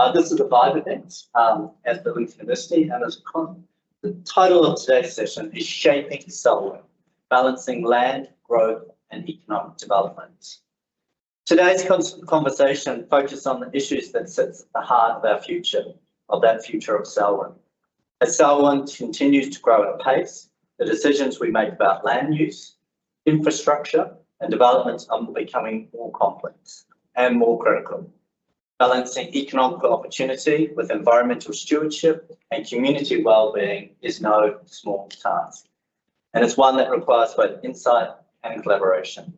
This is a vibe event at the Lincoln University, and the title of today's session is Shaping Selwyn, Balancing Land, Growth and Economic Development. Today's conversation focuses on the issues that sit at the heart of our future, of that future of Selwyn. As Selwyn continues to grow at pace, the decisions we make about land use, infrastructure and development are becoming more complex and more critical. Balancing economic opportunity with environmental stewardship and community wellbeing is no small task, and it's one that requires both insight and collaboration.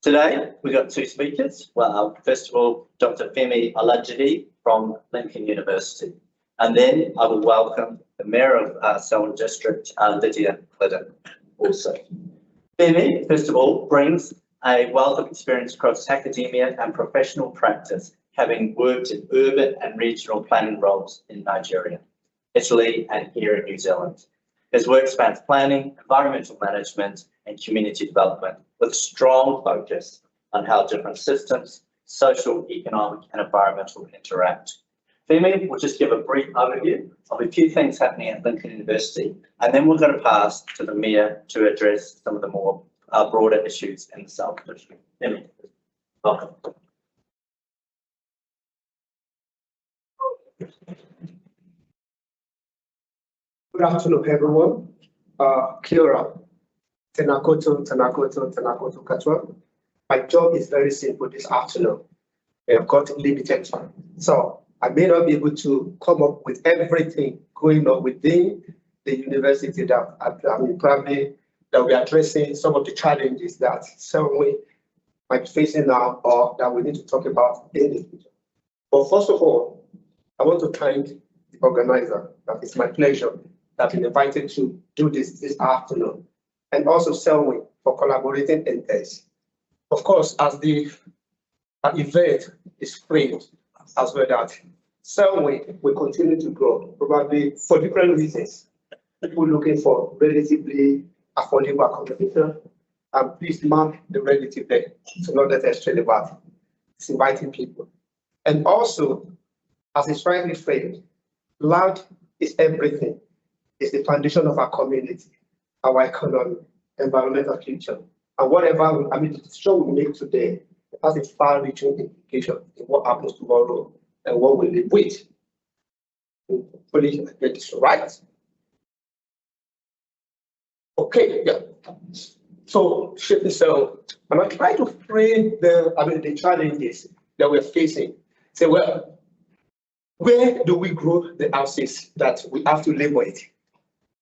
Today, we've got two speakers. Well, first of all, Dr. Femi Olajide from Lincoln University, and then I will welcome the Mayor of Selwyn District, Gliddon, also. Femi, first of all, brings a wealth of experience across academia and professional practice, having worked in urban and regional planning roles in Nigeria, Italy, and here in New Zealand. His work spans planning, environmental management, and community development, with a strong focus on how different systems, social, economic, and environmental interact. Femi will just give a brief overview of a few things happening at Lincoln University, and then we're going to pass to the Mayor to address some of the more broader issues in the Selwyn District. Femi, welcome. Good afternoon, everyone. Kira, Tenakoto Katwa. My job is very simple this afternoon. I've got limited time, so I may not be able to come up with everything going on within the university that probably that we're addressing some of the challenges that Selwyn might be facing now or that we need to talk about in the future. But first of all, I want to thank the organizer. That it's my pleasure that I've been invited to do this afternoon, and also Selwyn for collaborating in this. Of course, as the event is framed as well, that Selwyn will continue to grow, probably for different reasons. People looking for relatively affordable accommodation, and please mark the relative there, so not that extremely bad. It's inviting people. And also, as it's rightly framed, land is everything. It's the foundation of our community, our economy, environmental future. And whatever, the decision we make today has a far-reaching implication in what happens tomorrow and what we live with. Hopefully, I get this right. Okay, yeah. So, shaping Selwyn, and I try to frame the challenges that we're facing. Say, well, where do we grow the houses that we have to live with?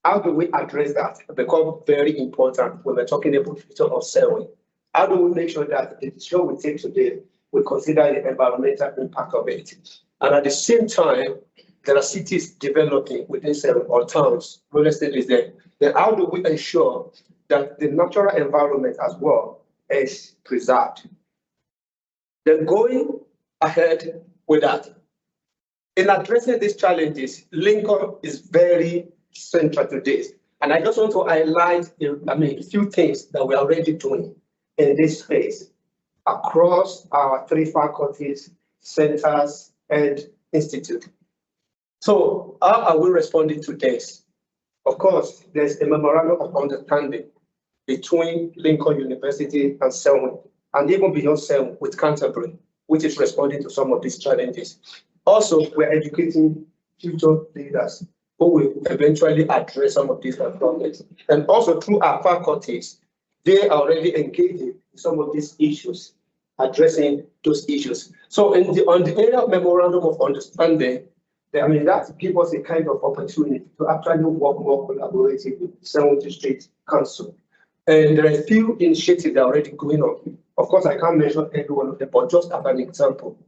How do we address that? It becomes very important when we're talking about the future of Selwyn. How do we make sure that the decision we take today will consider the environmental impact of it? And at the same time, there are cities developing within Selwyn or towns, real estate is there. Then how do we ensure that the natural environment as well is preserved? Then going ahead with that, in addressing these challenges, Lincoln is very central to this. And I just want to highlight a few things that we're already doing in this space across our 3 faculties, centers, and institutes. So how are we responding to this? Of course, there's a memorandum of understanding between Lincoln University and Selwyn, and even beyond Selwyn with Canterbury, which is responding to some of these challenges. Also, we're educating future leaders who will eventually address some of these problems. And also through our faculties, they are already engaging in some of these issues, addressing those issues. So on the area of memorandum of understanding, that gives us a kind of opportunity to actually work more collaboratively with Selwyn District Council. And there are a few initiatives that are already going on. Of course, I can't mention every one of them, but just as an example.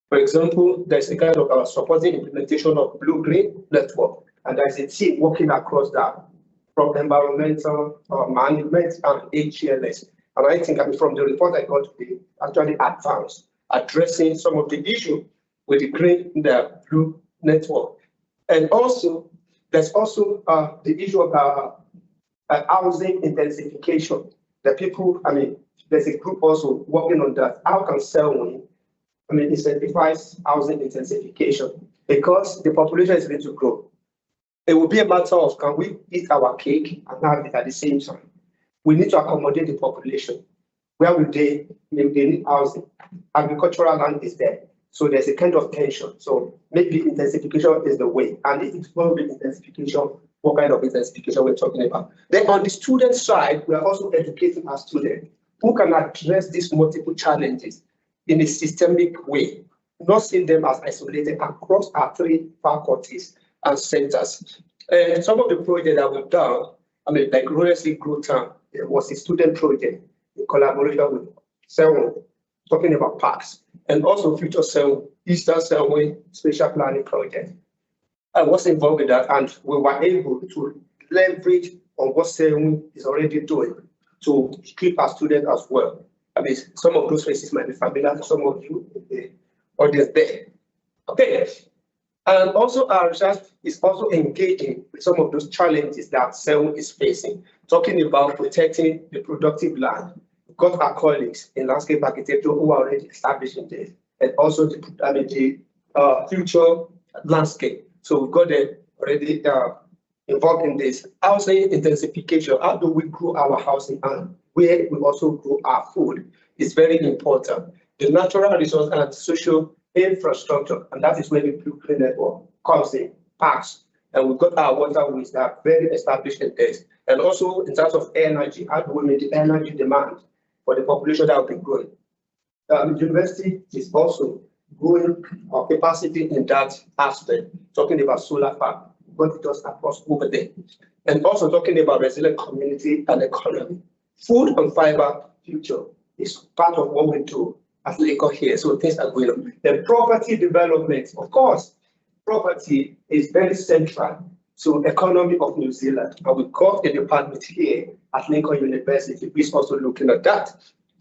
For example, there's a kind of supporting implementation of blue-green network, and there's a team working across that from environmental management and HGLS. And I think from the report I got today, actually advanced, addressing some of the issue with the blue network. And also, there's also the issue of housing intensification. The people, there's a group also working on that. How can Selwyn incentivize housing intensification because the population is going to grow. It will be a matter of, can we eat our cake and have it at the same time? We need to accommodate the population. Where will they need housing? Agricultural land is there. So there's a kind of tension. So maybe intensification is the way. And if it's going to be intensification, what kind of intensification we're talking about? Then on the student side, we are also educating our students who can address these multiple challenges in a systemic way, not seeing them as isolated across our 3 faculties and centers. And some of the projects that we've done, like Royalty Growth Town, it was a student project in collaboration with Selwyn, talking about parks, and also Future Selwyn, Eastern Selwyn Spatial Planning Project. I was involved with that, and we were able to leverage on what Selwyn is already doing to keep our students as well. Some of those faces might be familiar to some of you in the audience there. Okay. And also our research is also engaging with some of those challenges that Selwyn is facing, talking about protecting the productive land. We've got our colleagues in landscape architecture who are already establishing this, and also the future landscape. So we've got them already involved in this. Housing intensification, how do we grow our housing and where we also grow our food is very important. The natural resource and social infrastructure, and that is where the Blue Network comes in, parks. And we've got our waterways that are very established in this. And also in terms of energy, how do we meet the energy demand for the population that will be growing? The university is also growing our capacity in that aspect, talking about solar farm, what it does across over there. And also talking about resilient community and economy. Food and fiber future is part of what we do as Lagos here, so things are going on. The property development, of course, property is very central to economy of New Zealand, and we've got a department here at Lincoln University which is also looking at that.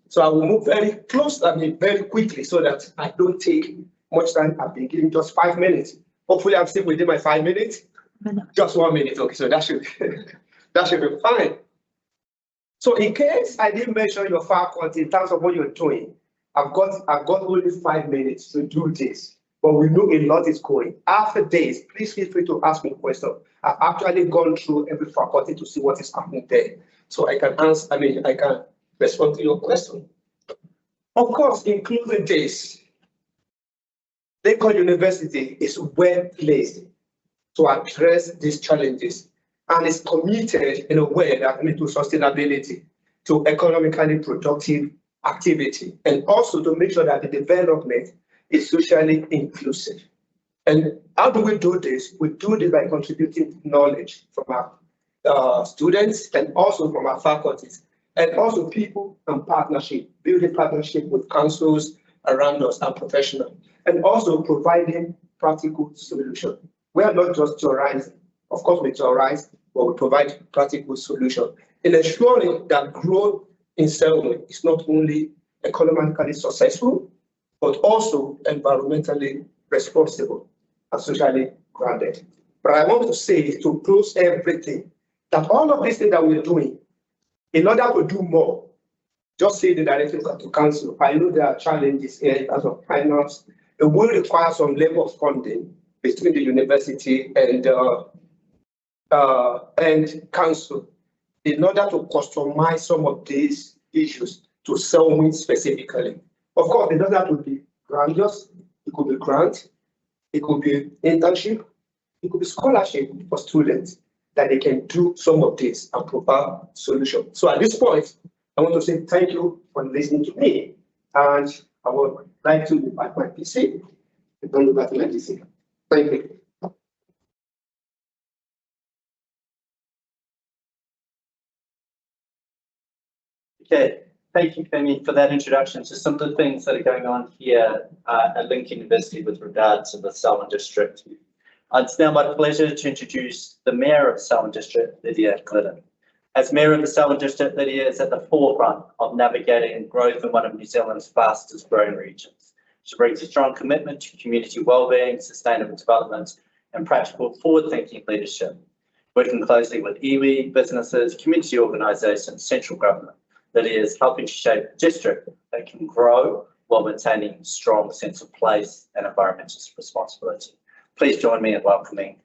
So I will move very close, very quickly, so that I don't take much time. I've been giving just 5 minutes. Hopefully, I'm still within my 5 minutes. Just 1 minute, okay. So that should be fine. So in case I didn't mention your faculty in terms of what you're doing, I've got only 5 minutes to do this, but we know a lot is going. After this, please feel free to ask me questions. I've actually gone through every faculty to see what is happening there, so I can answer. I can respond to your question. Of course, including this, Lincoln University is well placed to address these challenges and is committed in a way that to sustainability, to economically productive activity, and also to make sure that the development is socially inclusive. And how do we do this? We do this by contributing knowledge from our students and also from our faculties, and also people and partnership, building partnership with councils around us and professionals, and also providing practical solutions. We are not just theorizing. Of course, we theorize, but we provide practical solutions in ensuring that growth in Selwyn is not only economically successful, but also environmentally responsible and socially grounded. But I want to say, to close everything, that all of these things that we're doing, in order to do more, just say the direction to council. I know there are challenges here in terms of finance. It will require some level of funding between the university and council in order to customize some of these issues to Selwyn specifically. Of course, it doesn't have to be grandiose. It could be grant, it could be internship, it could be scholarship for students that they can do some of this and provide solutions. So at this point, I want to say thank you for listening to me, and I would like to invite my PC. Thank you. Okay, thank you, Femi, for that introduction to some of the things that are going on here at Lincoln University with regard to the Selwyn District. It's now my pleasure to introduce the Mayor of Selwyn District, Lydia Gliddon. As Mayor of the Selwyn District, Lydia is at the forefront of navigating growth in one of New Zealand's fastest growing regions. She brings a strong commitment to community wellbeing, sustainable development, and practical forward-thinking leadership, working closely with iwi, businesses, community organisations, central government. Lydia is helping to shape a district that can grow while maintaining a strong sense of place and environmental responsibility. Please join me in welcoming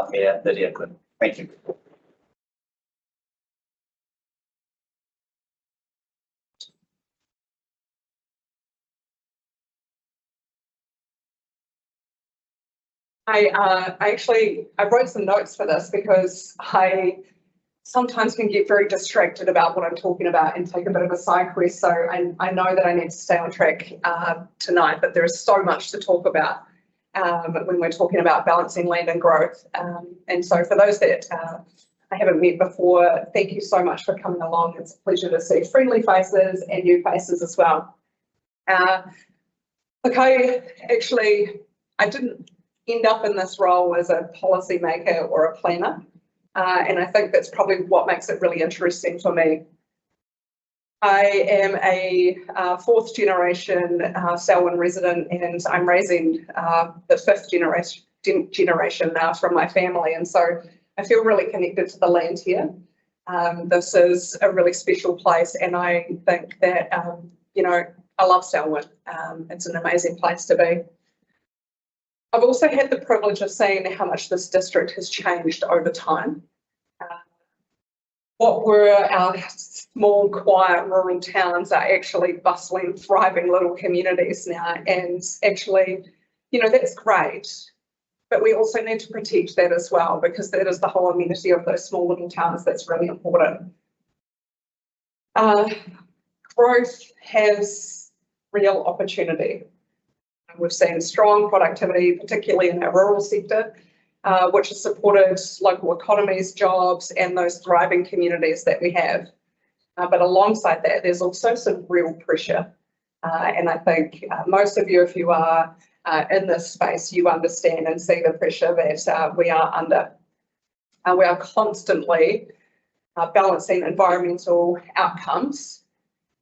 Mayor Lydia Gliddon. Thank you. I wrote some notes for this because I sometimes can get very distracted about what I'm talking about and take a bit of a side quest. So I know that I need to stay on track tonight, but there is so much to talk about when we're talking about balancing land and growth. And so for those that I haven't met before, thank you so much for coming along. It's a pleasure to see friendly faces and new faces as well. Look, I didn't end up in this role as a policymaker or a planner. And I think that's probably what makes it really interesting for me. I am a fourth generation Selwyn resident, and I'm raising the fifth generation now from my family. And so I feel really connected to the land here. This is a really special place, and I think that, I love Selwyn. It's an amazing place to be. I've also had the privilege of seeing how much this district has changed over time. What were our small, quiet rural towns are actually bustling, thriving little communities now. And actually, that's great. But we also need to protect that as well, because that is the whole amenity of those small little towns that's really important. Growth has real opportunity. We've seen strong productivity, particularly in our rural sector, which has supported local economies, jobs, and those thriving communities that we have. But alongside that, there's also some real pressure. And I think most of you, if you are in this space, you understand and see the pressure that we are under. We are constantly balancing environmental outcomes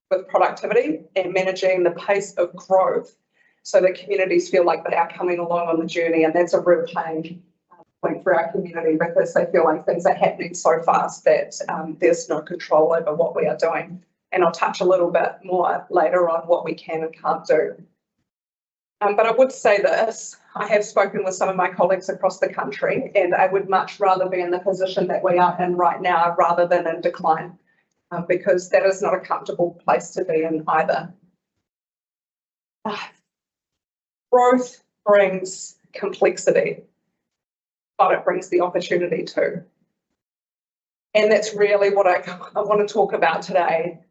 with productivity and managing the pace of growth so that communities feel like they are coming along on the journey. And that's a real pain point for our community, because they feel like things are happening so fast that there's no control over what we are doing. And I'll touch a little bit more later on what we can and can't do. But I would say this, I have spoken with some of my colleagues across the country, and I would much rather be in the position that we are in right now rather than in decline, because that is not a comfortable place to be in either. Growth brings complexity, but it brings the opportunity too. And that's really what I want to talk about today,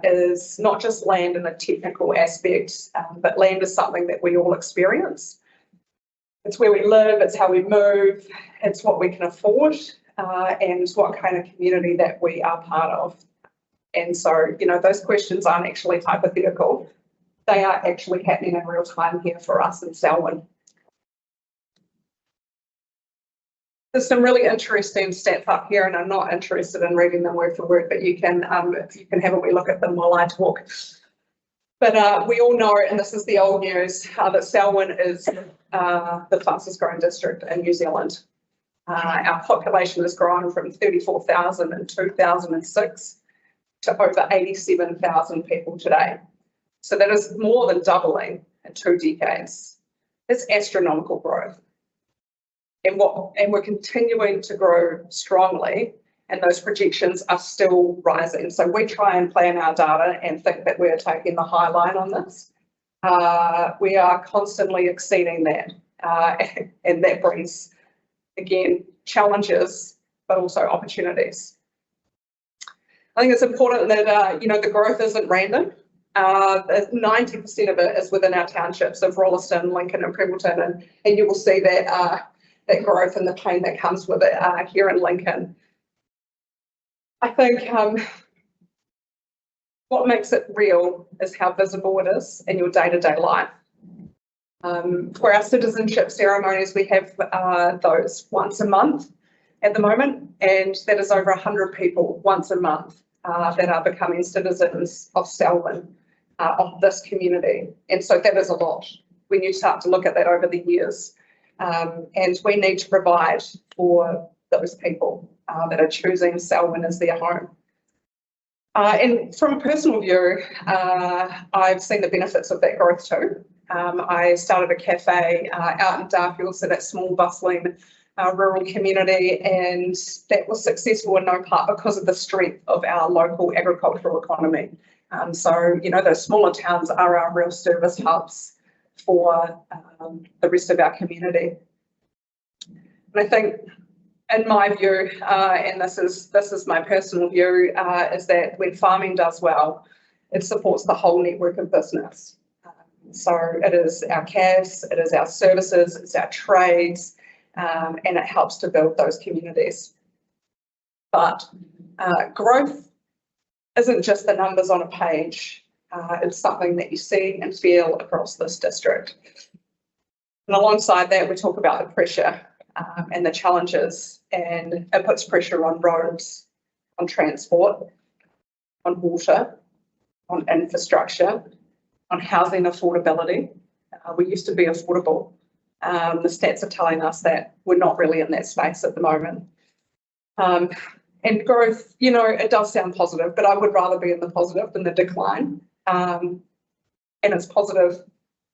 is not just land in a technical aspect, but land is something that we all experience. It's where we live, it's how we move, it's what we can afford, and what kind of community that we are part of. And so, those questions aren't actually hypothetical. They are actually happening in real time here for us in Selwyn. There's some really interesting stats up here, and I'm not interested in reading them word for word, but you can have a wee look at them while I talk. But we all know, and this is the old news, that Selwyn is the fastest growing district in New Zealand. Our population has grown from 34,000 in 2006 to over 87,000 people today. So that is more than doubling in 2 decades. It's astronomical growth. And we're continuing to grow strongly, and those projections are still rising. So we try and plan our data and think that we're taking the high line on this. We are constantly exceeding that, and that brings, again, challenges, but also opportunities. I think it's important that the growth isn't random. 90% of it is within our townships of Rolleston, Lincoln, and Prebbleton, and you will see that that growth and the pain that comes with it here in Lincoln. I think what makes it real is how visible it is in your day-to-day life. For our citizenship ceremonies, we have those once a month at the moment, and that is over 100 people once a month that are becoming citizens of Selwyn, of this community. And so that is a lot when you start to look at that over the years. And we need to provide for those people that are choosing Selwyn as their home. And from a personal view, I've seen the benefits of that growth too. I started a cafe out in Darfield, so that small bustling rural community, and that was successful in no part because of the strength of our local agricultural economy. So, you know, those smaller towns are our real service hubs for the rest of our community. And I think, in my view, and this is my personal view, is that when farming does well, it supports the whole network of business. So it is our CAS, it is our services, it's our trades, and it helps to build those communities. But growth isn't just the numbers on a page, it's something that you see and feel across this district. And alongside that, we talk about the pressure and the challenges, and it puts pressure on roads, on transport, on water, on infrastructure, on housing affordability. We used to be affordable. The stats are telling us that we're not really in that space at the moment. And growth, you know, it does sound positive, but I would rather be in the positive than the decline. And it's positive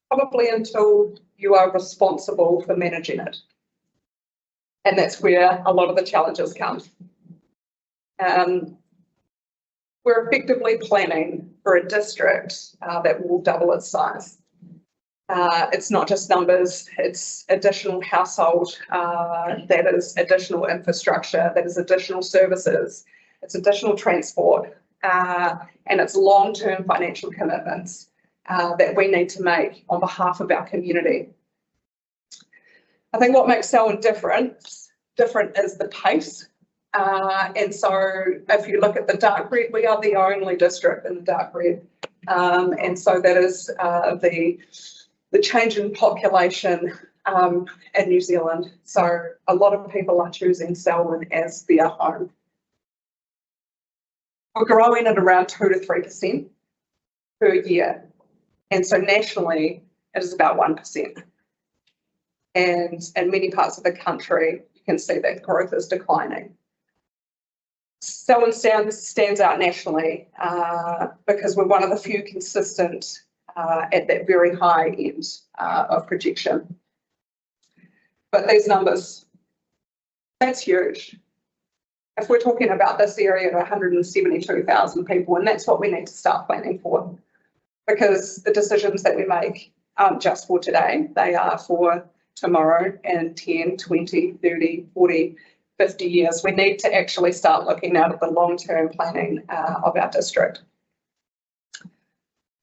probably until you are responsible for managing it. And that's where a lot of the challenges come. We're effectively planning for a district that will double its size. It's not just numbers, it's additional household, that is additional infrastructure, that is additional services, it's additional transport, and it's long-term financial commitments that we need to make on behalf of our community. I think what makes Selwyn different is the pace. And so if you look at the dark red, we are the only district in the dark red. And so that is the change in population in New Zealand. So a lot of people are choosing Selwyn as their home. We're growing at around 2 to 3% per year. And so nationally, it is about 1%. And in many parts of the country, you can see that growth is declining. Selwyn stands out nationally because we're one of the few consistent at that very high end of projection. But these numbers, that's huge. If we're talking about this area of 172,000 people, and that's what we need to start planning for, because the decisions that we make aren't just for today, they are for tomorrow and 10, 20, 30, 40, 50 years. We need to actually start looking out at the long-term planning of our district.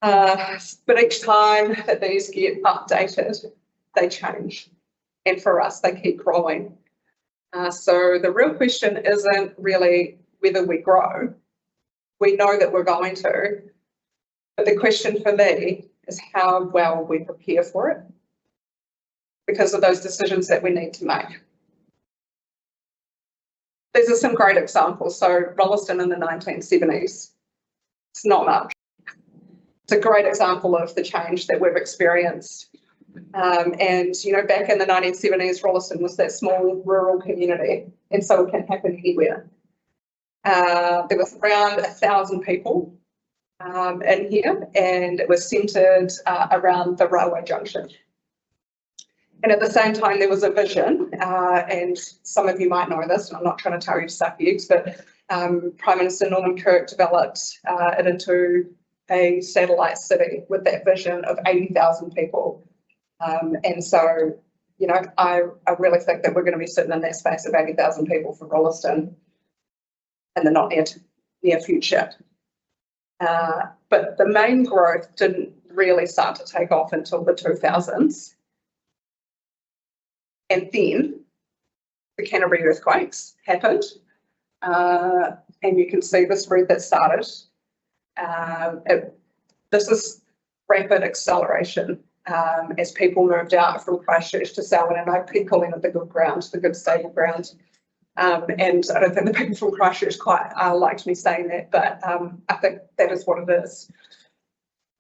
But each time that these get updated, they change. And for us, they keep growing. So the real question isn't really whether we grow. We know that we're going to. But the question for me is how well we prepare for it because of those decisions that we need to make. These are some great examples. So Rolleston in the 1970s, it's not much. It's a great example of the change that we've experienced. And, you know, back in the 1970s, Rolleston was that small rural community, and so it can happen anywhere. There was around 1,000 people in here, and it was centred around the railway junction. And at the same time, there was a vision, and some of you might know this, and I'm not trying to tell you to suck eggs, but Prime Minister Norman Kirk developed it into a satellite city with that vision of 80,000 people. And so, you know, I really think that we're going to be sitting in that space of 80,000 people for Rolleston in the not near future. But the main growth didn't really start to take off until the 2000s. And then the Canterbury earthquakes happened. And you can see the spread that started. This is rapid acceleration as people moved out from Christchurch to Selwyn, and I keep calling it the good ground, the good stable ground. And I don't think the people from Christchurch quite liked me saying that, but I think that is what it is.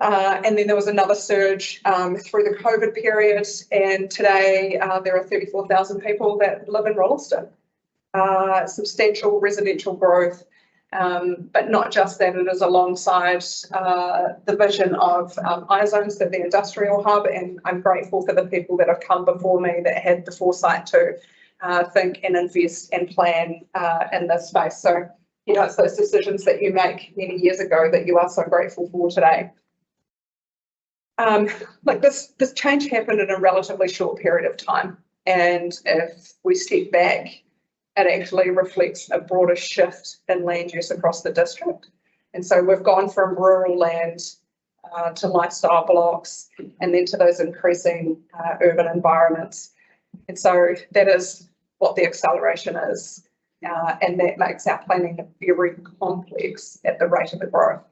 And then there was another surge through the COVID period, and today there are 34,000 people that live in Rolleston. Substantial residential growth, But not just that, it is alongside the vision of iZones, the industrial hub, and I'm grateful for the people that have come before me that had the foresight to think and invest and plan in this space. So, you know, it's those decisions that you make many years ago that you are so grateful for today. Like this change happened in a relatively short period of time. And if we step back, it actually reflects a broader shift in land use across the district. And so we've gone from rural land to lifestyle blocks and then to those increasing urban environments. And so that is what the acceleration is. And that makes our planning very complex at the rate of the growth.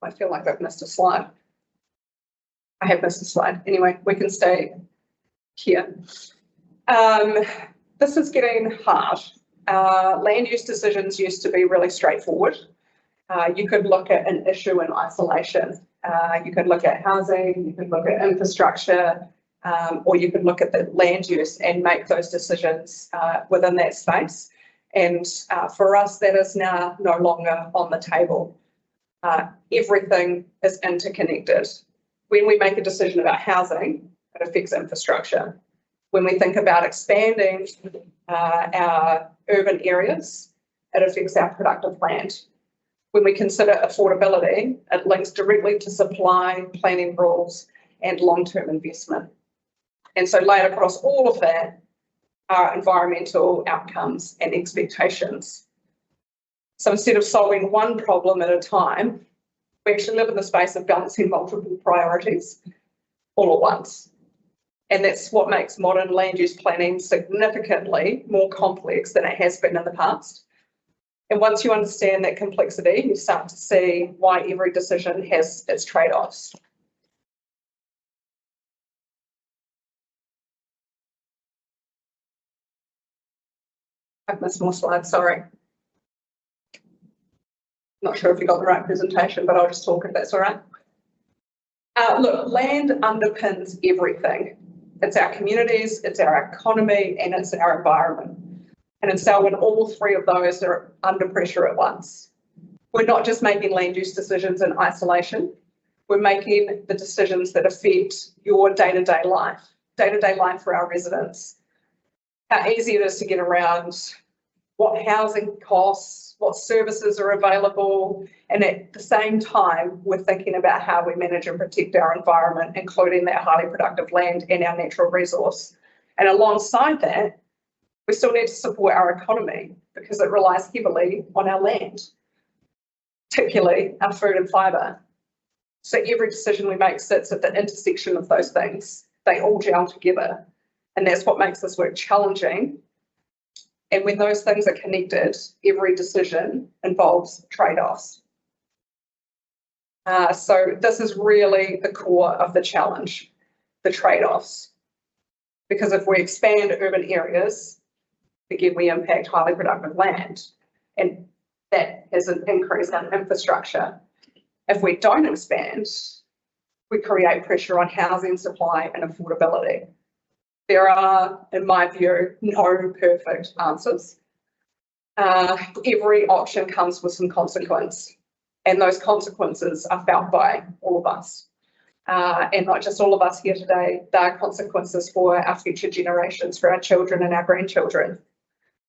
I feel like I've missed a slide. I have missed a slide. Anyway, we can stay here. This is getting hard. Land use decisions used to be really straightforward. You could look at an issue in isolation. You could look at housing, you could look at infrastructure, or you could look at the land use and make those decisions within that space. And for us, that is now no longer on the table. Everything is interconnected. When we make a decision about housing, it affects infrastructure. When we think about expanding our urban areas, it affects our productive land. When we consider affordability, it links directly to supply, planning rules, and long-term investment. And so laid across all of that are environmental outcomes and expectations. So instead of solving one problem at a time, we actually live in the space of balancing multiple priorities all at once. And that's what makes modern land use planning significantly more complex than it has been in the past. And once you understand that complexity, you start to see why every decision has its trade-offs. I've missed more slides, sorry. Not sure if you got the right presentation, but I'll just talk if that's all right. Look, land underpins everything. It's our communities, it's our economy, and it's our environment. And in Selwyn, all three of those are under pressure at once. We're not just making land use decisions in isolation. We're making the decisions that affect your day-to-day life for our residents. How easy it is to get around, what housing costs, what services are available, and at the same time, we're thinking about how we manage and protect our environment, including that highly productive land and our natural resource. And alongside that, we still need to support our economy because it relies heavily on our land, particularly our food and fibre. So every decision we make sits at the intersection of those things. They all gel together, and that's what makes this work challenging. And when those things are connected, every decision involves trade-offs. So this is really the core of the challenge, the trade-offs. Because if we expand urban areas, again, we impact highly productive land, and that has an increase in infrastructure. If we don't expand, we create pressure on housing supply and affordability. There are, in my view, no perfect answers. Every option comes with some consequence, and those consequences are felt by all of us. And not just all of us here today, there are consequences for our future generations, for our children and our grandchildren.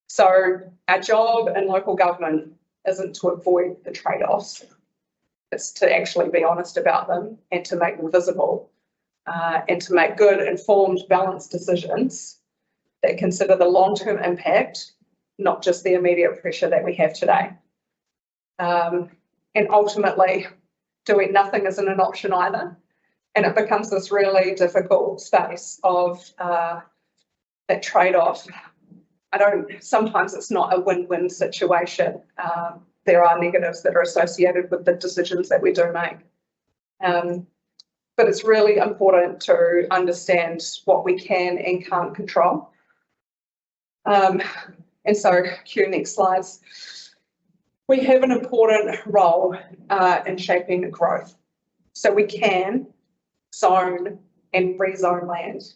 So our job in local government isn't to avoid the trade-offs, it's to actually be honest about them and to make them visible. And to make good, informed, balanced decisions that consider the long-term impact, not just the immediate pressure that we have today. And ultimately, doing nothing isn't an option either. And it becomes this really difficult space of that trade-off. Sometimes it's not a win-win situation. There are negatives that are associated with the decisions that we do make. But it's really important to understand what we can and can't control. And so, cue next slides. We have an important role in shaping growth. So we can zone and rezone land.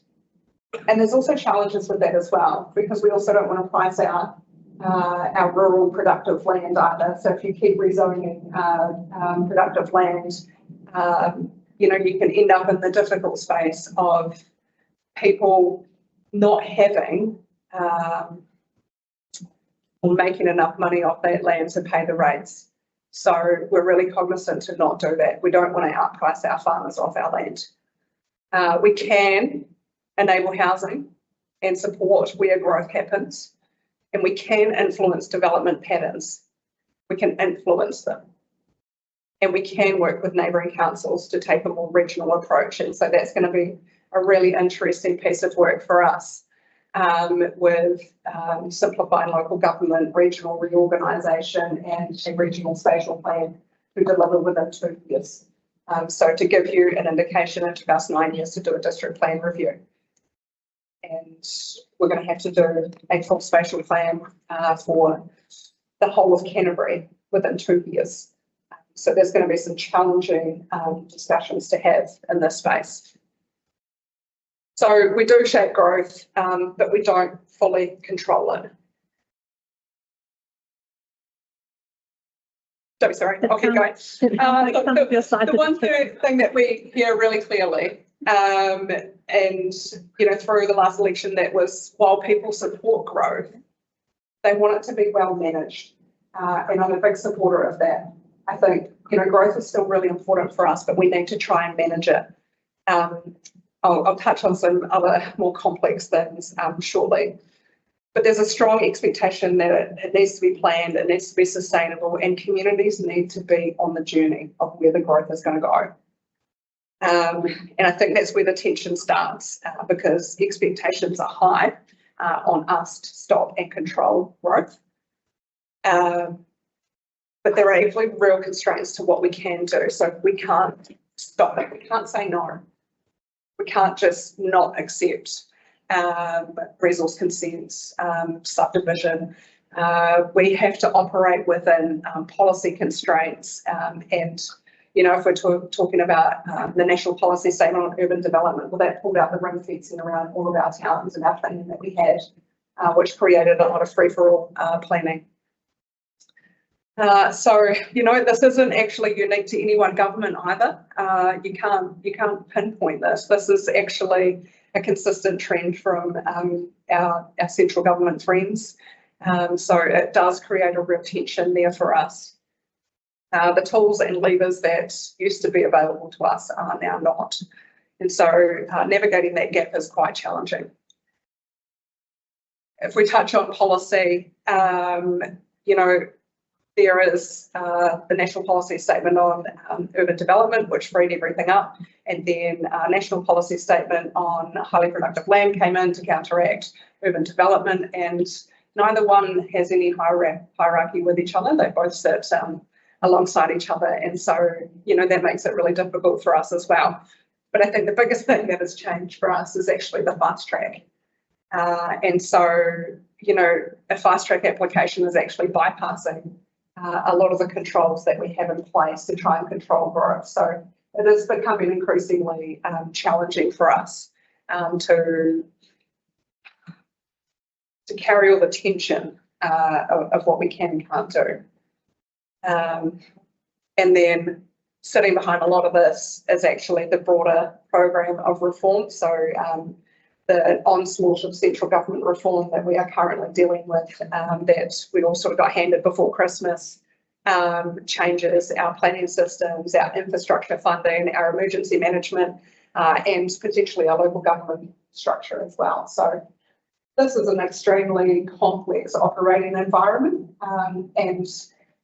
And there's also challenges with that as well, because we also don't want to price out our rural productive land either. So if you keep rezoning productive land, you know, you can end up in the difficult space of people not having or making enough money off that land to pay the rates. So we're really cognizant to not do that. We don't want to outprice our farmers off our land. We can enable housing and support where growth happens, and we can influence development patterns. We can influence them. And we can work with neighbouring councils to take a more regional approach. And so that's going to be a really interesting piece of work for us with simplifying local government, regional reorganisation and a regional spatial plan to deliver within 2 years. So to give you an indication, it took us 9 years to do a district plan review. And we're going to have to do a full spatial plan for the whole of Canterbury within 2 years. So there's going to be some challenging discussions to have in this space. So we do shape growth, but we don't fully control it. Sorry, I'll keep going. The one thing that we hear really clearly, and you know, through the last election, that was while people support growth, they want it to be well managed, and I'm a big supporter of that. I think, you know, growth is still really important for us, but we need to try and manage it. I'll touch on some other more complex things shortly. But there's a strong expectation that it needs to be planned, it needs to be sustainable, and communities need to be on the journey of where the growth is going to go. And I think that's where the tension starts, because expectations are high on us to stop and control growth. But there are actually real constraints to what we can do. So we can't stop it. We can't say no. We can't just not accept resource consents, subdivision. We have to operate within policy constraints. And, you know, if we're talking about the National Policy Statement on Urban Development, well, that pulled out the ring fencing around all of our towns and our planning that we had, which created a lot of free-for-all planning. So, you know, this isn't actually unique to any one government either. You can't pinpoint this. This is actually a consistent trend from our central government friends. So it does create a real tension there for us. The tools and levers that used to be available to us are now not. And so navigating that gap is quite challenging. If we touch on policy, you know, there is the National Policy Statement on Urban Development, which freed everything up, and then a National Policy Statement on Highly Productive Land came in to counteract urban development, and neither one has any hierarchy with each other. They both sit alongside each other, and so, you know, that makes it really difficult for us as well. But I think the biggest thing that has changed for us is actually the fast track. And so, you know, a fast track application is actually bypassing a lot of the controls that we have in place to try and control growth. So it is becoming increasingly challenging for us to carry all the tension of what we can and can't do. And then sitting behind a lot of this is actually the broader program of reform. So the onslaught of central government reform that we are currently dealing with, that we all sort of got handed before Christmas, changes our planning systems, our infrastructure funding, our emergency management, and potentially our local government structure as well. So this is an extremely complex operating environment, and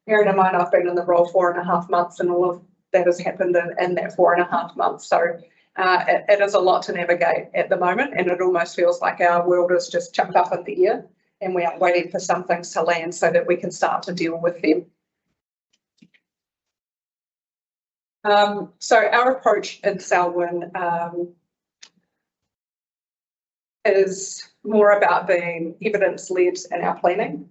bearing in mind I've been in the role 4.5 months, and all of that has happened in that 4.5 months. So it is a lot to navigate at the moment, and it almost feels like our world is just chucked up in the air and we are waiting for some things to land so that we can start to deal with them. So our approach in Selwyn is more about being evidence-led in our planning.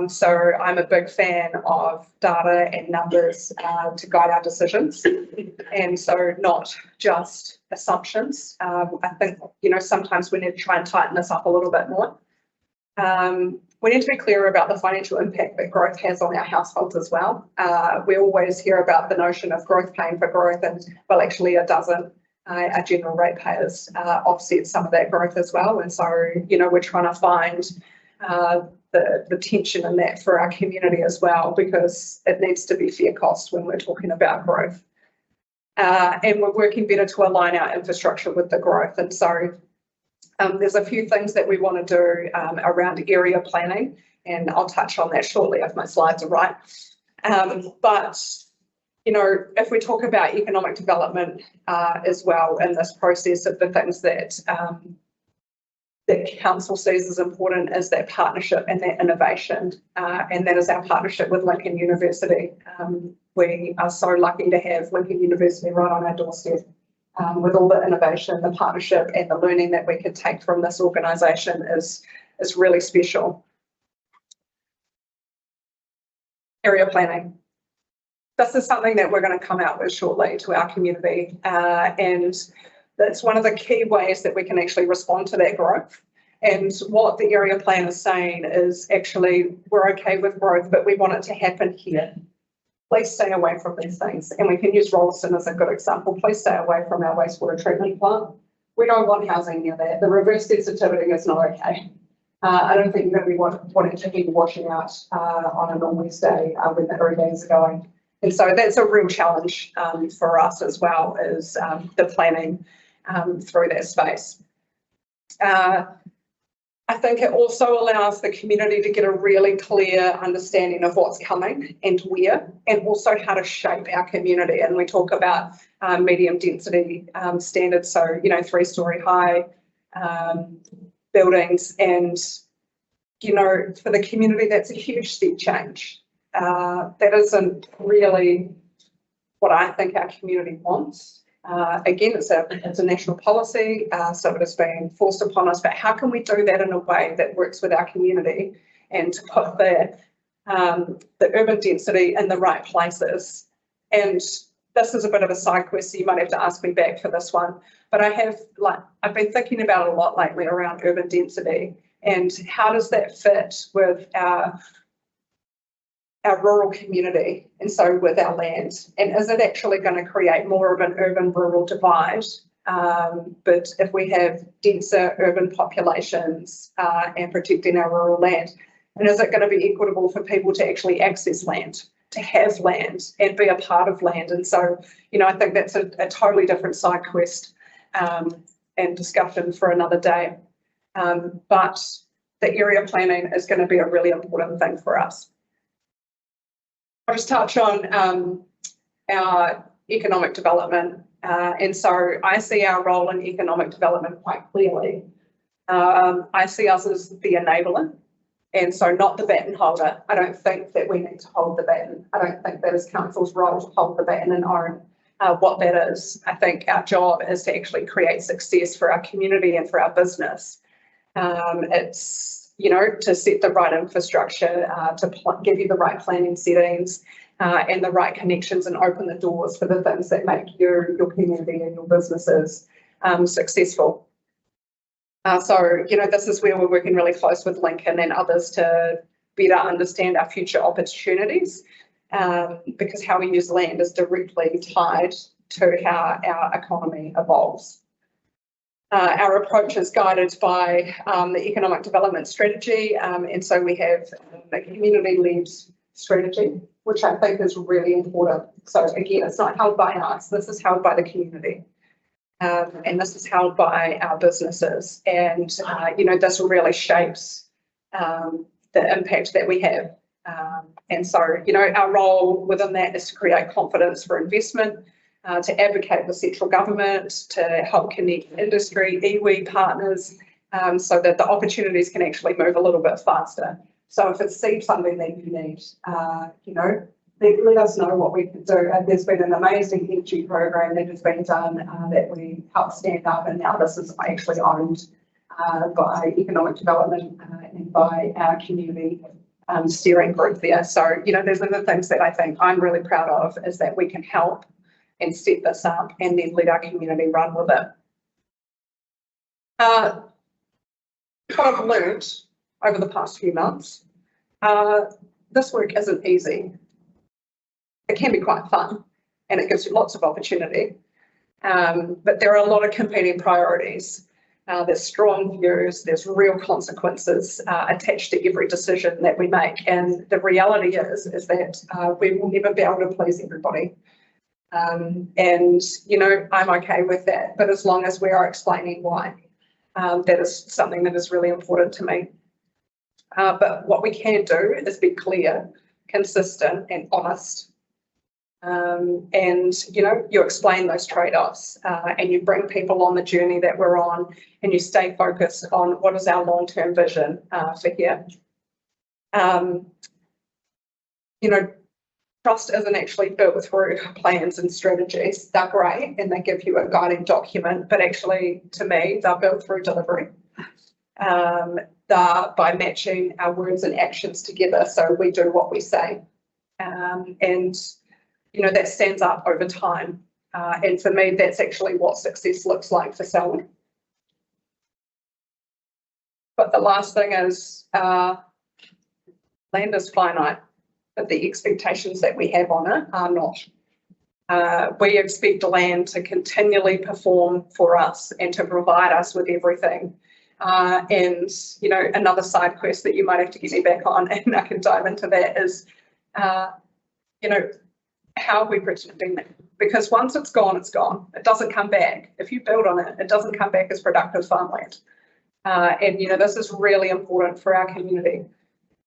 So I'm a big fan of data and numbers to guide our decisions, and so not just assumptions. I think, sometimes we need to try and tighten this up a little bit more. We need to be clear about the financial impact that growth has on our households as well. We always hear about the notion of growth paying for growth, and well, actually it doesn't. Our general ratepayers offset some of that growth as well, and so we're trying to find the tension in that for our community as well, because it needs to be fair cost when we're talking about growth. And we're working better to align our infrastructure with the growth, and so there's a few things that we want to do around area planning, and I'll touch on that shortly if my slides are right. But if we talk about economic development as well in this process, of the things that that council sees as important is that partnership and that innovation, and that is our partnership with Lincoln University. We are so lucky to have Lincoln University right on our doorstep. With all the innovation, the partnership and the learning that we could take from this organisation is really special. Area planning. This is something that we're going to come out with shortly to our community, and that's one of the key ways that we can actually respond to that growth. And what the area plan is saying is, actually, we're okay with growth, but we want it to happen here. Please stay away from these things. And we can use Rolleston as a good example. Please stay away from our wastewater treatment plant. We don't want housing near there. The reverse sensitivity is not okay. I don't think you're going to be wanting to be washing out on a northeast day when the hurricanes are going. And so that's a real challenge for us as well, is the planning through that space. I think it also allows the community to get a really clear understanding of what's coming and where, and also how to shape our community. And we talk about medium density standards, so 3-story high buildings, and for the community that's a huge step change. That isn't really what I think our community wants. Again, it's a national policy, so it is being forced upon us, but how can we do that in a way that works with our community, and to put the urban density in the right places? And this is a bit of a side quest, so you might have to ask me back for this one, but I've been thinking about it a lot lately around urban density, and how does that fit with our rural community, and so with our land, and is it actually going to create more of an urban-rural divide? But if we have denser urban populations and protecting our rural land, and is it going to be equitable for people to actually access land, to have land and be a part of land? And so, I think that's a totally different side quest and discussion for another day. But the area planning is going to be a really important thing for us. I'll just touch on our economic development. And so I see our role in economic development quite clearly. I see us as the enabler, and so not the baton holder. I don't think that we need to hold the baton. I don't think that is council's role to hold the baton and own what that is. I think our job is to actually create success for our community and for our business. It's to set the right infrastructure, to give you the right planning settings and the right connections, and open the doors for the things that make your community and your businesses successful. So, this is where we're working really close with Lincoln and others to better understand our future opportunities, because how we use land is directly tied to how our economy evolves. Our approach is guided by the economic development strategy, and so we have a community-led strategy, which I think is really important. So again, it's not held by us, this is held by the community, and this is held by our businesses, and this really shapes the impact that we have. And so, our role within that is to create confidence for investment, to advocate with central government, to help connect industry, iwi partners, so that the opportunities can actually move a little bit faster. So if it's something that you need, let us know what we can do. There's been an amazing energy program that has been done that we helped stand up, and now this is actually owned by economic development and by our community steering group there. So, you know, there's other things that I think I'm really proud of is that we can help and set this up and then let our community run with it. What I've learned over the past few months, this work isn't easy. It can be quite fun and it gives you lots of opportunity, but there are a lot of competing priorities. There's strong views, there's real consequences attached to every decision that we make, and the reality is that we will never be able to please everybody. And, you know, I'm okay with that, but as long as we are explaining why, that is something that is really important to me. But what we can do is be clear, consistent and honest. And, you know, you explain those trade-offs and you bring people on the journey that we're on, and you stay focused on what is our long-term vision for here. You know, trust isn't actually built through plans and strategies. They're great and they give you a guiding document, but actually, to me, they're built through delivery. They're by matching our words and actions together so we do what we say. And, you know, that stands up over time. And for me, that's actually what success looks like for Selwyn. But the last thing is land is finite, but the expectations that we have on it are not. We expect land to continually perform for us and to provide us with everything. And, you know, another side quest that you might have to get me back on, and I can dive into that, is, you know, how are we protecting that? Because once it's gone, it's gone. It doesn't come back. If you build on it, it doesn't come back as productive farmland. And, you know, this is really important for our community.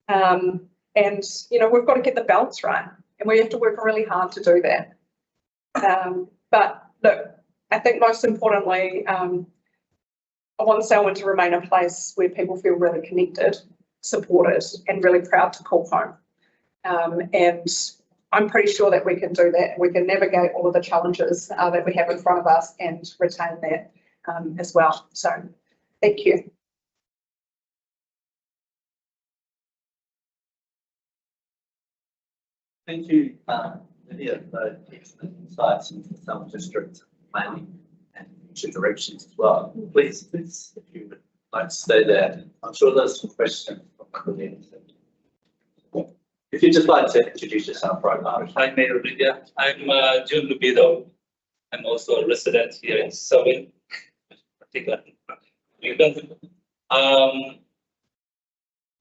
And, you know, we've got to get the balance right, and we have to work really hard to do that. But look, I think most importantly, I want Selwyn to remain a place where people feel really connected, supported, and really proud to call home. And I'm pretty sure that we can do that. We can navigate all of the challenges that we have in front of us and retain that as well. So thank you. Thank you, Lydia, for excellent insights into the Selwyn District planning and future directions as well. Please, if you would like to stay there. I'm sure there's some questions from the audience. If you'd just like to introduce yourself right now. Hi, Mayor Lydia. I'm June Lubido. I'm also a resident here in Selwyn, particularly Gliddon.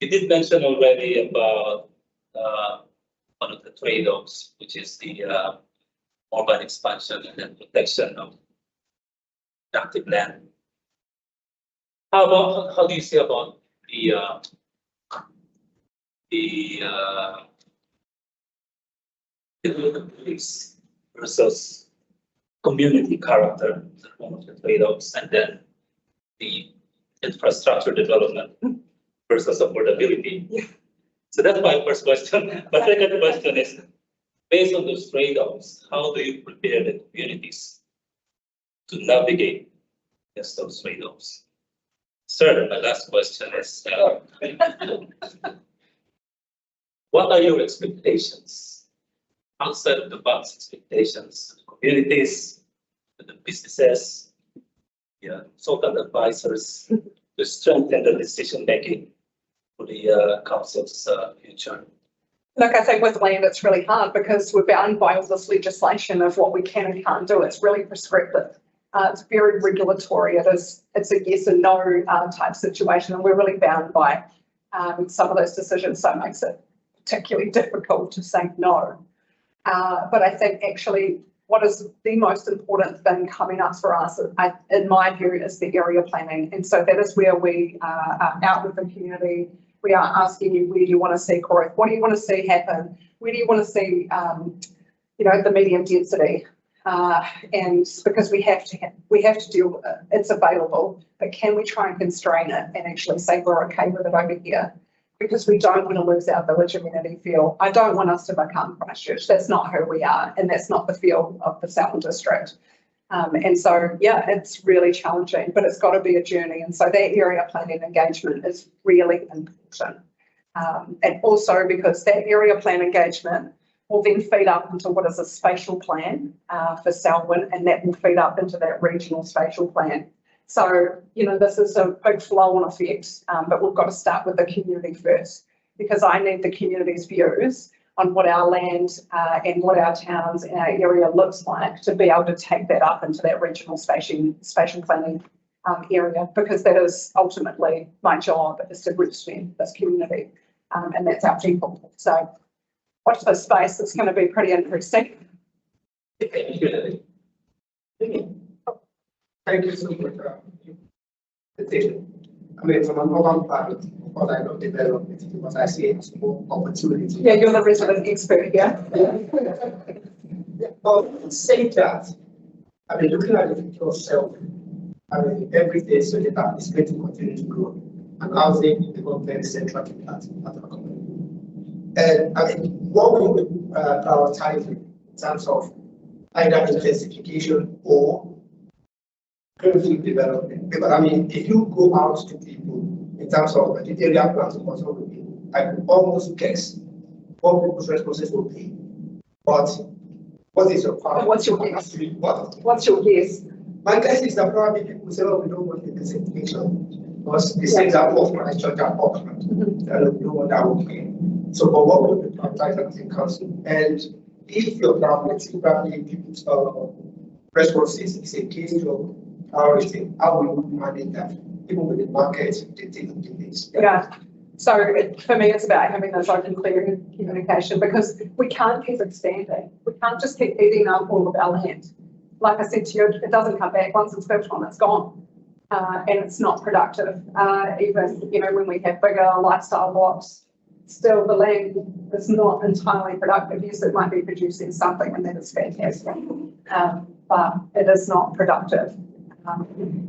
You did mention already about one of the trade-offs, which is the urban expansion and then protection of active land. How do you see about the police versus community character, one of the trade-offs, and then the infrastructure development versus affordability? Yeah. So that's my first question. My second question is, based on those trade-offs, how do you prepare the communities to navigate against those trade-offs? Sir, my last question is, what are your expectations, outside of the box expectations, communities, the businesses, consultant advisors, to strengthen the decision making for the council's future? Look, I think with land, it's really hard because we're bound by all this legislation of what we can and can't do. It's really prescriptive. It's very regulatory. It's a yes and no type situation, and we're really bound by some of those decisions. So it makes it particularly difficult to say no. But I think actually what is the most important thing coming up for us, in my view, is the area planning. And so that is where we are out with the community. We are asking you, where do you want to see growth? What do you want to see happen? Where do you want to see, the medium density? And because we have to deal with it. It's available, but can we try and constrain it and actually say we're okay with it over here? Because we don't want to lose our village amenity feel. I don't want us to become Christchurch. That's not who we are, and that's not the feel of the Selwyn District. And so, yeah, it's really challenging, but it's got to be a journey. And so that area planning engagement is really important. And also because that area plan engagement will then feed up into what is a spatial plan for Selwyn, and that will feed up into that regional spatial plan. So, you know, this is a big flow-on effect, but we've got to start with the community first, because I need the community's views on what our land and what our towns and our area looks like to be able to take that up into that regional spatial planning area, because that is ultimately my job, is to represent this community, and that's our people. So watch this space, it's going to be pretty interesting. Thank you so much. I mean, from an urban part, because I know development, because I see it's more opportunity. Yeah, you're the resident expert here. But saying that, I mean, looking at the future of Selwyn, I mean, every day so that is going to continue to grow, and housing will become very central to that at our community. And I mean, what we prioritize in terms of either intensification or greenfield development. Because I mean, if you go out to people in terms of the area plans also will be, I could almost guess what people's responses will be. But what is your part? What's your guess? What's your guess? My guess is that probably people say, oh, we don't want the intensification because the same that of my church at Auckland. We don't want that okay. So, but what would be prioritized as a council? And if your probably people's responses is a case of priority, how will you manage that? Even with the market dictating things. Yeah. So for me, it's about having those open, clear communication, because we can't keep expanding. We can't just keep eating up all of our land. Like I said to you, it doesn't come back. Once it's built on, it's gone. And it's not productive. Even, you know, when we have bigger lifestyle blocks, still the land is not entirely productive. Yes, it might be producing something, and that is fantastic. But it is not productive.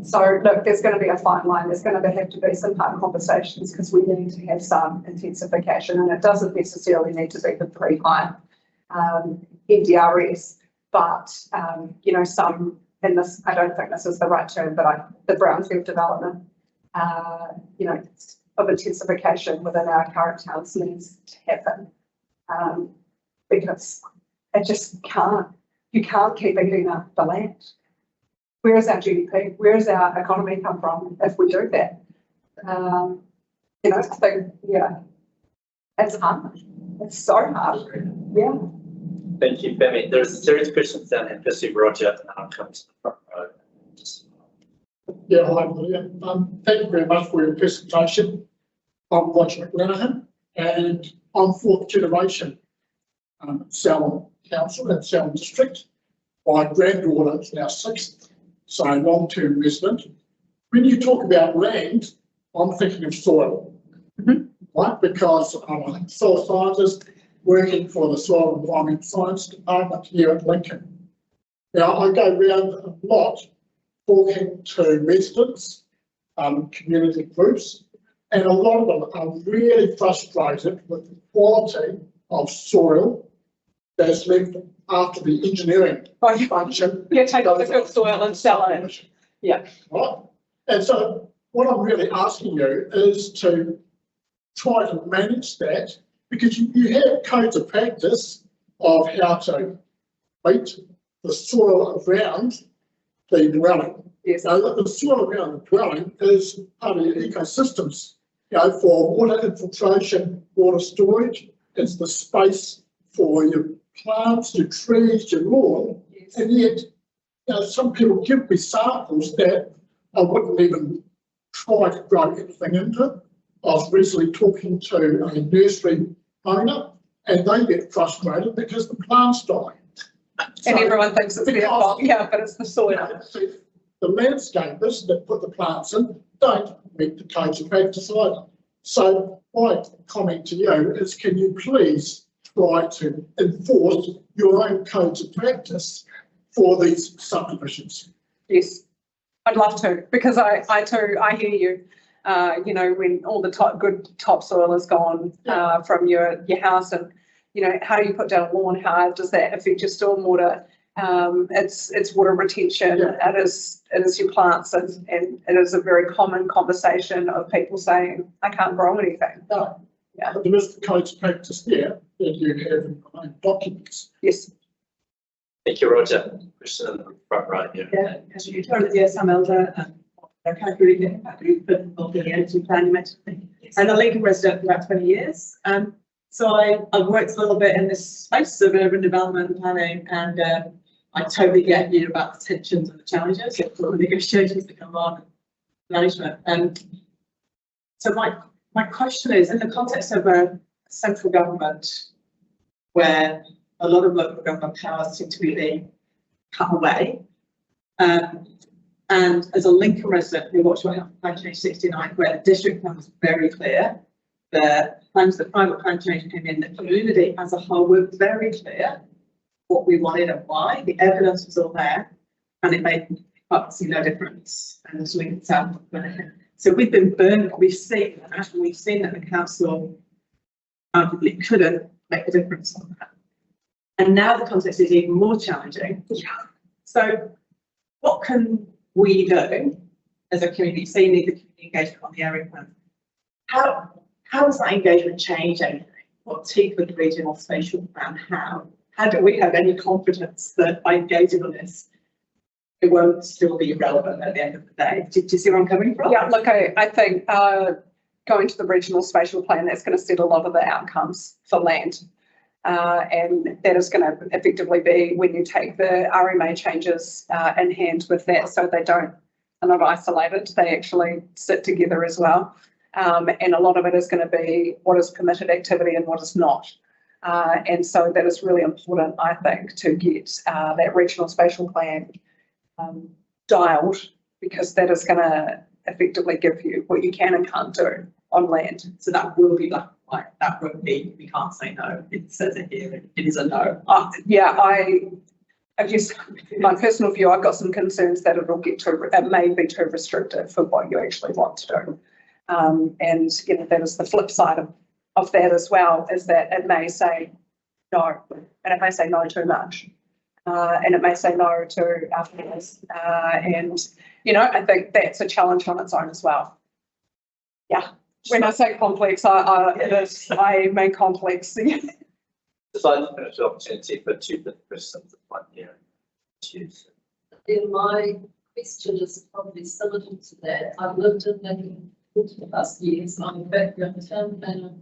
So look, there's going to be a fine line. There's going to have to be some hard conversations, because we need to have some intensification, and it doesn't necessarily need to be the pretty-high NDRS, but you know, some in this, I don't think this is the right term, but the brownfield development, you know, of intensification within our current towns needs to happen, because it just can't. You can't keep eating up the land. Where is our GDP? Where does our economy come from if we do that? You know, so yeah, it's hard. It's so hard. Yeah. Thank you, Femi. There's a series of questions down here. Firstly, Roger, and I'll come to the front row. Yeah, hi, Maria. Thank you very much for your presentation. I'm Roger McLennan, and I'm fourth generation Selwyn Council and Selwyn District. My granddaughter is now sixth, so long-term resident. When you talk about land, I'm thinking of soil, right? Because I'm a soil scientist working for the Soil and Environment Science Department here at Lincoln. Now, I go around a lot talking to residents, community groups, and a lot of them are really frustrated with the quality of soil that's left after the engineering function. Yeah, take all the good soil and sell it. Yeah. Right? And so what I'm really asking you is to try to manage that, because you have codes of practice of how to treat the soil around the dwelling. Yes. Now, the soil around the dwelling is part of the ecosystems, you know, for water infiltration, water storage. It's the space for your plants, your trees, your lawn. Yes. And yet, you know, some people give me samples that I wouldn't even try to grow anything into. I was recently talking to a nursery owner, and they get frustrated because the plants die. And everyone thinks it's their fault. Yeah, but it's the soil. You know, the landscapers that put the plants in don't meet the codes of practice either. So my comment to you is, can you please try to enforce your own codes of practice for these subdivisions? Yes, I'd love to, because I hear you. You know, when all the good topsoil is gone from your house, and you know, how do you put down a lawn? How does that affect your stormwater? It's water retention. Yeah. It is your plants, and it is a very common conversation of people saying, I can't grow anything. No. Yeah. But there is the code's practice there that you have in your own documents. Yes. Thank you, Roger. Question in the front right here. Yeah, as you told us, yes, I'm elder, I can't really get happy, but involved in the energy planning method. And a Lincoln resident for about 20 years. So I've worked a little bit in this space of urban development and planning, and I totally get you about the tensions and the challenges, and all the negotiations that come on, management. And so my question is, in the context of a central government where a lot of local government powers seem to be being cut away, and as a Lincoln resident who watched what happened in Plan Change 69, where the district plan was very clear, the private plan change came in, the community as a whole were very clear what we wanted and why. The evidence was all there, and it made absolutely no difference. And as Lincoln South went ahead. So we've been burned, we've seen that, and we've seen that the council arguably couldn't make a difference on that. And now the context is even more challenging. So what can we do as a community? So you need the community engagement on the area plan. How does that engagement change anything? What teeth would the regional spatial plan have? How do we have any confidence that by engaging on this, it won't still be relevant at the end of the day? Do you see where I'm coming from? Yeah, look, I think going to the regional spatial plan, that's going to set a lot of the outcomes for land. And that is going to effectively be when you take the RMA changes in hand with that, so they are not isolated, they actually sit together as well. And a lot of it is going to be what is permitted activity and what is not. And so that is really important, I think, to get that regional spatial plan dialed, because that is going to effectively give you what you can and can't do on land. So that will be black and white. That won't be, we can't say no. It says it here, it is a no. Yeah, I guess my personal view, I've got some concerns that it may be too restrictive for what you actually want to do. And you know, that is the flip side of that as well, is that it may say no, and it may say no too much. And it may say no to our families. And, you know, I think that's a challenge on its own as well. Yeah. When I say complex, I mean complex. Just like to finish the opportunity for two questions at one here. Then my question is probably similar to that. I've lived in Lincoln for 40+ years. I'm a background town planner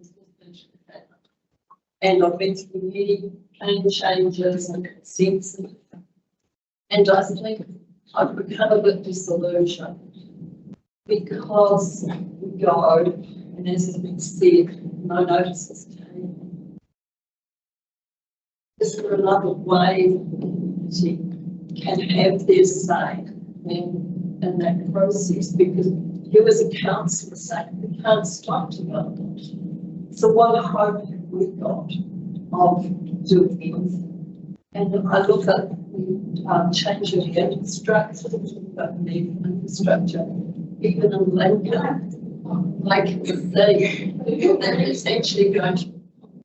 and I've been through many plan changes and consents, and I think I've become a bit disillusioned because we go, and as has been said, no notices taken. Is there another way she can have their say in that process? Because you as a councillor say we can't stop development. So what hope have we got of doing it? And I look at changing the infrastructure, even in Lincoln, like they're essentially going to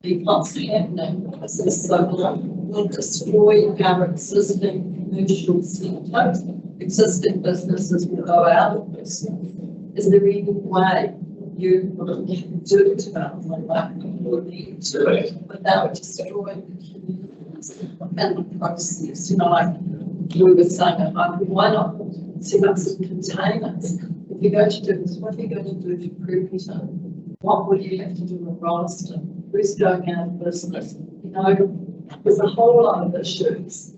be what's happening because it's so will destroy our existing commercial centres, existing businesses will go out of business. Is there any way you can do development like you need to without destroying the communities and the process? You know, like we were saying at home, why not set up some containers? If you're going to do this, what are you going to do to Brisbane? What will you have to do in Rolleston? Who's going out of business? You know, there's a whole lot of issues.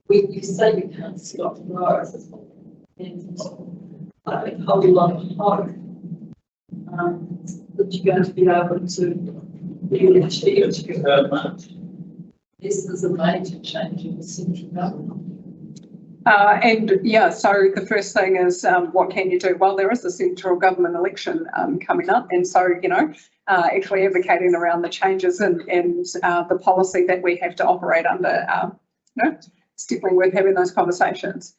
You say you can't stop growth, and I think a whole lot of hope that you're going to be able to really achieve. This is a major change in the central government. And yeah, so the first thing is what can you do? Well, there is a central government election coming up, and so, you know, actually advocating around the changes and the policy that we have to operate under, you know, it's definitely worth having those conversations.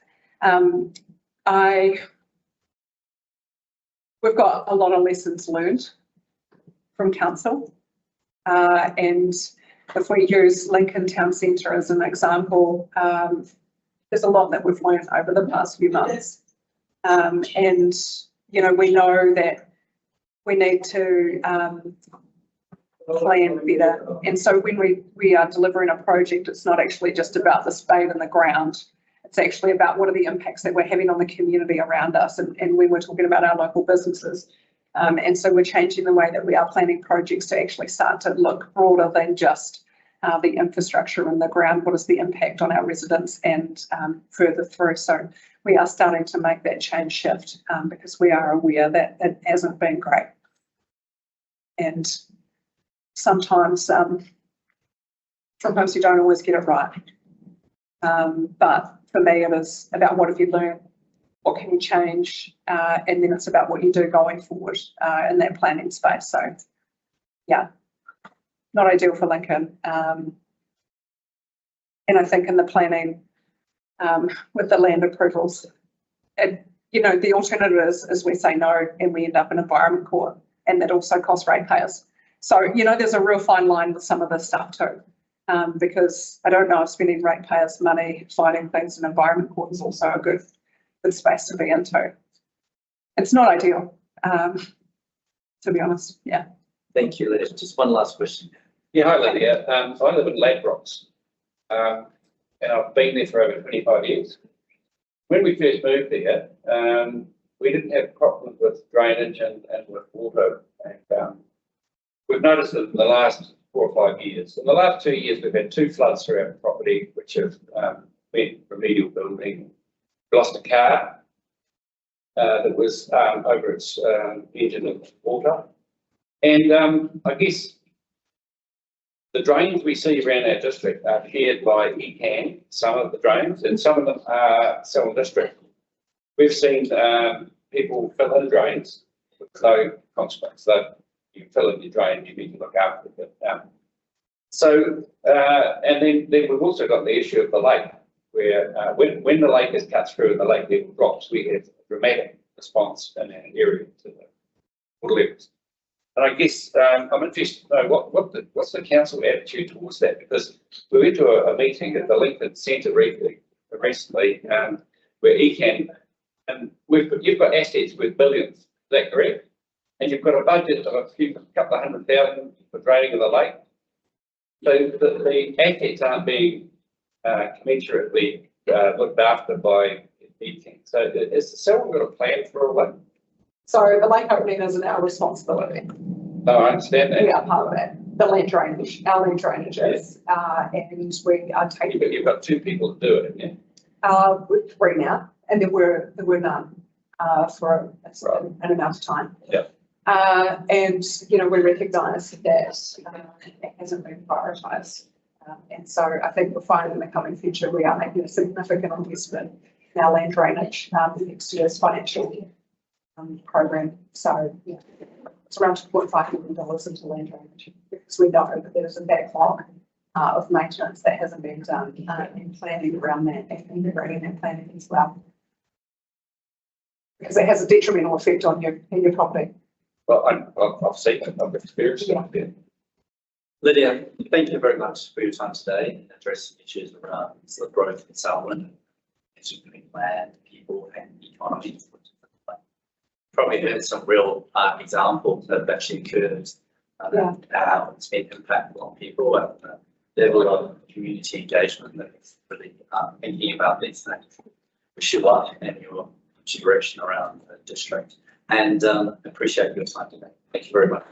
We've got a lot of lessons learned from council, and if we use Lincoln Town Centre as an example, there's a lot that we've learned over the past few months. And, you know, we know that we need to plan better. And so when we are delivering a project, it's not actually just about the spade in the ground. It's actually about what are the impacts that we're having on the community around us, and when we're talking about our local businesses. And so we're changing the way that we are planning projects to actually start to look broader than just the infrastructure in the ground. What is the impact on our residents and further through? So we are starting to make that change shift because we are aware that it hasn't been great. And sometimes you don't always get it right. But for me, it is about what have you learned, what can you change, and then it's about what you do going forward in that planning space. So, yeah, not ideal for Lincoln. And I think in the planning with the land approvals, the alternative is we say no and we end up in environment court, and that also costs ratepayers. So, there's a real fine line with some of this stuff too. Because I don't know if spending ratepayers' money fighting things in environment court is also a good space to be into. It's not ideal, to be honest. Yeah. Thank you, Lydia. Just one last question. Yeah, hi Lydia. So I live in Ladbrokes, and I've been there for over 25 years. When we first moved there, we didn't have problems with drainage and with water. And we've noticed that in the last 4 or 5 years. In the last 2 years, we've had 2 floods through our property, which have been remedial building. We lost a car that was over its engine of water. And I guess the drains we see around our district are shared by ECAN, some of the drains, and some of them are Selwyn District. We've seen people fill in drains with no consequence. So you fill in your drain, you need to look after it. And then we've also got the issue of the lake, where when the lake is cut through and the lake level drops, we have a dramatic response in our area to the water levels. And I guess I'm interested to know what's the council attitude towards that, because we went to a meeting at the Lincoln Centre recently, where ECAN, and you've got assets worth billions, is that correct? And you've got a budget of a couple of $100,000 for draining of the lake. So the assets aren't being commensurately looked after by ECAN. So is Selwyn got a plan for all that? So the lake opening isn't our responsibility. No, I understand that. We are part of it. The land drainage, our land drainage is, and we are taking. You've got 2 people to do it, haven't you? We're 3 now, and there were none for an amount of time. Yeah. And we recognise that it hasn't been prioritised, and so I think we're finding in the coming future we are making a significant investment in our land drainage for next year's financial program. So it's around $2.5 million into land drainage, because we know that there is a backlog of maintenance that hasn't been done in planning around that and integrating that planning as well, because it has a detrimental effect on your property. Well, I've seen it, I've experienced it. Yeah. Lydia, thank you very much for your time today, addressing issues around the growth in Selwyn, including land, people, and economies. Probably heard some real examples that have actually occurred, how it's been impactful on people, and there's a lot of community engagement that is really thinking about these things. Wish you luck in your direction around the district, and appreciate your time today. Thank you very much.